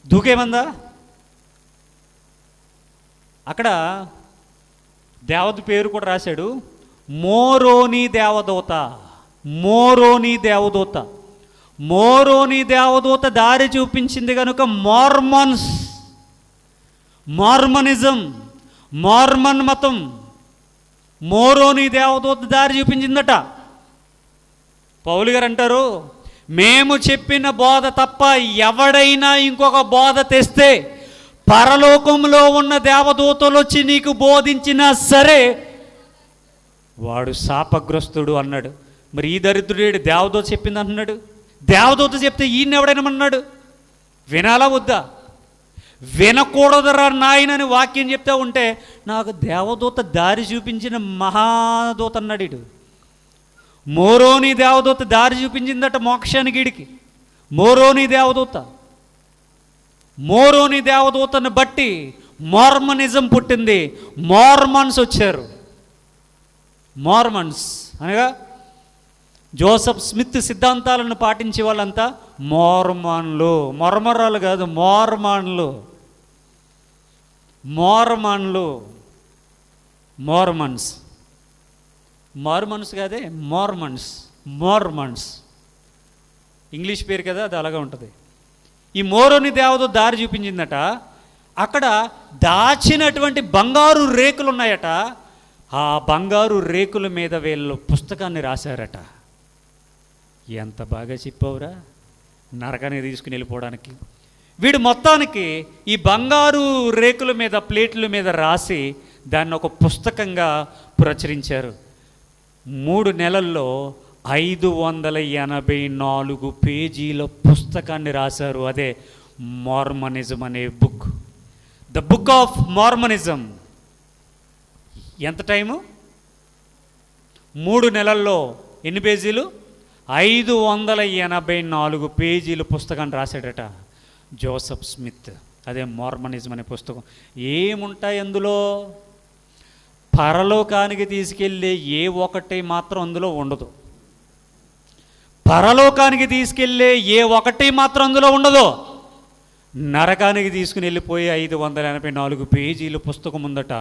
దూకేమందా? అక్కడ దేవత పేరు కూడా రాశాడు, మోరోని దేవదూత. మోరోని దేవదూత, మోరోని దేవదూత దారి చూపించింది కనుక మార్మనిజం, మార్మన్ మతం, మోరోని దేవదూత దారి చూపించిందట. పౌలు గారు అంటారు, మేము చెప్పిన బోధ తప్ప ఎవడైనా ఇంకొక బోధ తెస్తే పరలోకంలో ఉన్న దేవదూతలు వచ్చి నీకు బోధించినా సరే వాడు శాపగ్రస్తుడు అన్నాడు. మరి ఈ దరిద్రుడు దేవదూత చెప్పింది అంటున్నాడు. దేవదూత చెప్తే ఈయన ఎవడైనామన్నాడు? వినాలా వద్దా? వినకూడదురా నాయనని వాక్యం చెప్తా ఉంటే నాకు దేవదూత దారి చూపించిన మహాదూత అన్నాడు ఇడు. మోరోని దేవదూత దారి చూపించిందట మోక్షానికి ఈడికి. మోరోని దేవదూత, మోరోని దేవదూతను బట్టి మార్మనిజం పుట్టింది. మార్మన్స్ వచ్చారు. మార్మన్స్ అనగా జోసెఫ్ స్మిత్ సిద్ధాంతాలను పాటించే వాళ్ళంతా మోర్మాన్లు. మొరమరాలు కాదు, మోర్మాన్లు. మార్మన్స్ కాదే, మార్మన్స్ ఇంగ్లీష్ పేరు కదా, అది అలాగే ఉంటుంది. ఈ మోరోని దేవదూత దారి చూపించిందట. అక్కడ దాచినటువంటి బంగారు రేకులు ఉన్నాయట. ఆ బంగారు రేకుల మీద వీళ్ళు పుస్తకాన్ని రాశారట. ఎంత బాగా చెప్పావురా, నరకానికి తీసుకుని వెళ్ళిపోవడానికి. వీడు మొత్తానికి ఈ బంగారు రేకుల మీద, ప్లేట్ల మీద రాసి దాన్ని ఒక పుస్తకంగా ప్రచురించారు. 3 నెలల్లో 584 పేజీల పుస్తకాన్ని రాశారు. అదే మార్మనిజం అనే బుక్, ద బుక్ ఆఫ్ మార్మనిజం. ఎంత టైము? 3 నెలల్లో ఎన్ని పేజీలు? 584 పేజీల పుస్తకాన్ని రాశాడట జోసెఫ్ స్మిత్. అదే మార్మనిజం అనే పుస్తకం. ఏముంటాయి అందులో? పరలోకానికి తీసుకెళ్ళే ఏ ఒక్కటి మాత్రం అందులో ఉండదు. పరలోకానికి తీసుకెళ్ళే ఏ ఒక్కటి మాత్రం అందులో ఉండదు. నరకానికి తీసుకుని వెళ్ళిపోయి 584 పేజీల పుస్తకం ఉందట.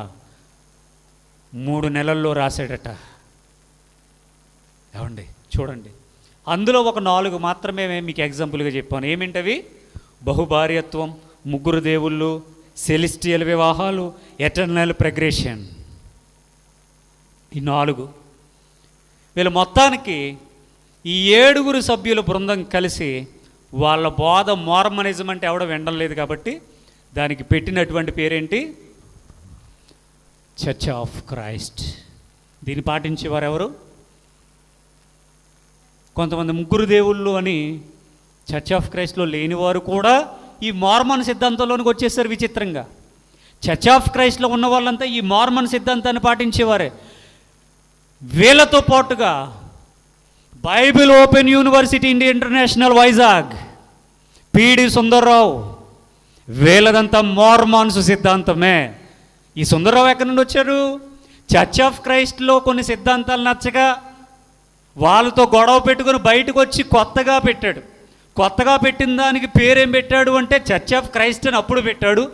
3 నెలల్లో రాశాడట. ఏమండి చూడండి, అందులో ఒక 4 మాత్రమే మీకు ఎగ్జాంపుల్గా చెప్పాను. ఏమిటవి? బహుభార్యత్వం, 3 దేవుళ్ళు, సెలిస్టియల్ వివాహాలు, ఎటర్నల్ ప్రెగ్రేషన్. ఈ 4. వీళ్ళు మొత్తానికి ఈ 7 సభ్యుల బృందం కలిసి వాళ్ళ బోధ మార్మనిజం అంటే ఎవడో వినడం లేదు కాబట్టి దానికి పెట్టినటువంటి పేరేంటి? Church of Christ. దీన్ని పాటించేవారు ఎవరు? కొంతమంది 3 దేవుళ్ళు అని చర్చ్ ఆఫ్ క్రైస్ట్లో లేనివారు కూడా ఈ మార్మన్ సిద్ధాంతంలోనికి వచ్చేసారు విచిత్రంగా. చర్చ్ ఆఫ్ క్రైస్ట్లో ఉన్న వాళ్ళంతా ఈ మార్మన్ సిద్ధాంతాన్ని పాటించేవారే. వీళ్ళతో పాటుగా Bible Open University International Vizag, PD Sundarrao, వీళ్ళదంతా మార్మాన్స్ సిద్ధాంతమే. ఈ సుందర్రావు ఎక్కడి నుండి వచ్చారు? చర్చ్ ఆఫ్ క్రైస్ట్లో కొన్ని సిద్ధాంతాలు నచ్చగా వాళ్ళతో గొడవ పెట్టుకుని బయటకు వచ్చి కొత్తగా పెట్టాడు. కొత్తగా పెట్టిన దానికి పేరేం పెట్టాడు అంటే చర్చ్ ఆఫ్ క్రైస్ట్ అని అప్పుడు పెట్టాడు.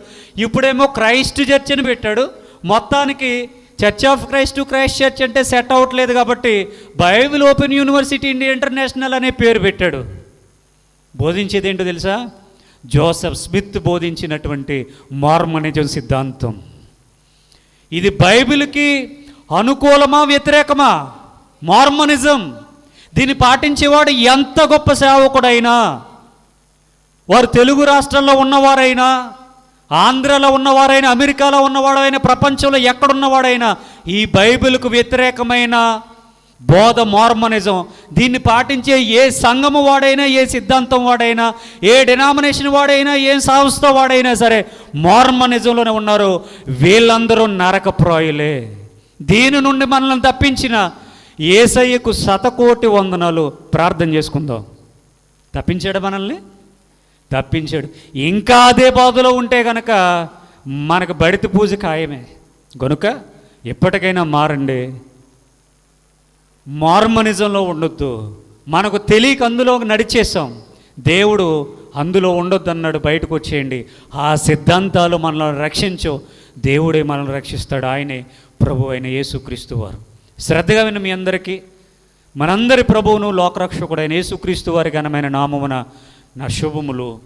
ఇప్పుడేమో క్రైస్ట్ చర్చ్ అని పెట్టాడు. మొత్తానికి చర్చ్ ఆఫ్ క్రైస్ట్ చర్చ్ అంటే సెట్ అవ్వట్లేదు కాబట్టి బైబిల్ ఓపెన్ యూనివర్సిటీ ఇంటర్నేషనల్ అనే పేరు పెట్టాడు. బోధించేది ఏంటో తెలుసా? జోసెఫ్ స్మిత్ బోధించినటువంటి మార్మనిజం సిద్ధాంతం. ఇది బైబిల్కి అనుకూలమా వ్యతిరేకమా? మార్మనిజం. దీన్ని పాటించేవాడు ఎంత గొప్ప సేవకుడైనా, వారు తెలుగు రాష్ట్రాల్లో ఉన్నవారైనా, ఆంధ్రాలో ఉన్నవారైనా, అమెరికాలో ఉన్నవాడైనా, ప్రపంచంలో ఎక్కడున్నవాడైనా, ఈ బైబిల్కు వ్యతిరేకమైన బోధ మార్మనిజం. దీన్ని పాటించే ఏ సంఘము వాడైనా, ఏ సిద్ధాంతం వాడైనా, ఏ డినామినేషన్ వాడైనా, ఏ సంస్థ వాడైనా సరే మార్మనిజంలోనే ఉన్నారు. వీళ్ళందరూ నరకప్రాయులే. దీని నుండి మనల్ని తప్పించిన యేసయ్యకు శతకోటి వందనాలు. ప్రార్థన చేసుకుందాం. తప్పించాడు మనల్ని, తప్పించాడు. ఇంకా అదే బాధలో ఉంటే గనక మనకు బడిత పూజ ఖాయమే. గనుక ఎప్పటికైనా మారండి. మార్మనిజంలో ఉండొద్దు. మనకు తెలియక అందులో నడిచేసాం. దేవుడు అందులో ఉండొద్దు అన్నాడు. బయటకు వచ్చేయండి. ఆ సిద్ధాంతాలు మనల్ని రక్షించు. దేవుడే మనల్ని రక్షిస్తాడు. ఆయనే ప్రభు అయిన యేసుక్రీస్తు వారు. శ్రద్ధగా విన్న మీ అందరికీ మనందరి ప్రభువును లోకరక్షకుడైన యేసుక్రీస్తు వారి ఘనమైన నామమున నా శుభములు.